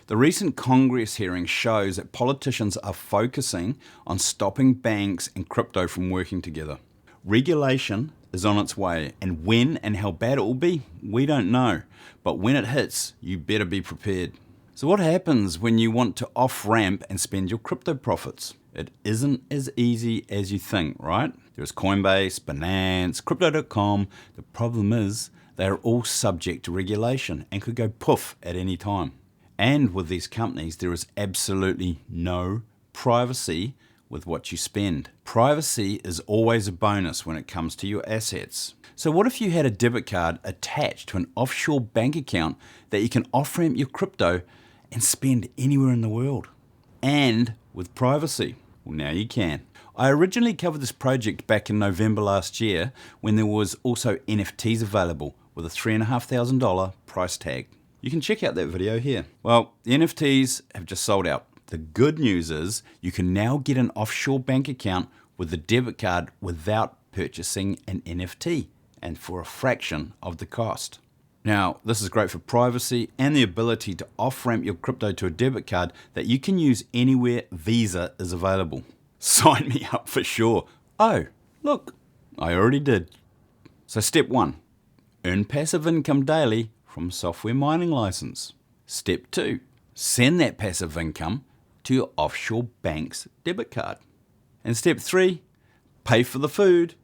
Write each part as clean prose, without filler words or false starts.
The recent Congress hearing shows that politicians are focusing on stopping banks and crypto from working together. Regulation is on its way, and when and how bad it will be, we don't know. But when it hits, you better be prepared. So what happens when you want to off-ramp and spend your crypto profits? It isn't as easy as you think, right? There's Coinbase, Binance, Crypto.com. The problem is they're all subject to regulation and could go poof at any time. And with these companies, there is absolutely no privacy with what you spend. Privacy is always a bonus when it comes to your assets. So what if you had a debit card attached to an offshore bank account that you can off-ramp your crypto and spend anywhere in the world? And with privacy? Well, now you can. I originally covered this project back in November last year when there was also NFTs available with a $3,500 price tag. You can check out that video here. Well, the NFTs have just sold out. The good news is you can now get an offshore bank account with a debit card without purchasing an NFT and for a fraction of the cost. Now, this is great for privacy and the ability to off-ramp your crypto to a debit card that you can use anywhere Visa is available. Sign me up for sure. Oh, look, I already did. So step 1, earn passive income daily from software mining license. Step 2, send that passive income to your offshore bank's debit card. And step 3, pay for the food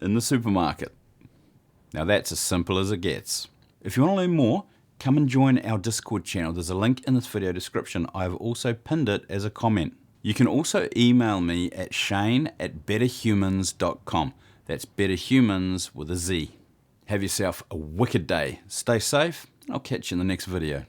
in the supermarket. Now that's as simple as it gets. If you want to learn more, come and join our Discord channel. There's a link in this video description. I've also pinned it as a comment. You can also email me at shane@betterhumans.com. That's betterhumans with a Z. Have yourself a wicked day. Stay safe, and I'll catch you in the next video.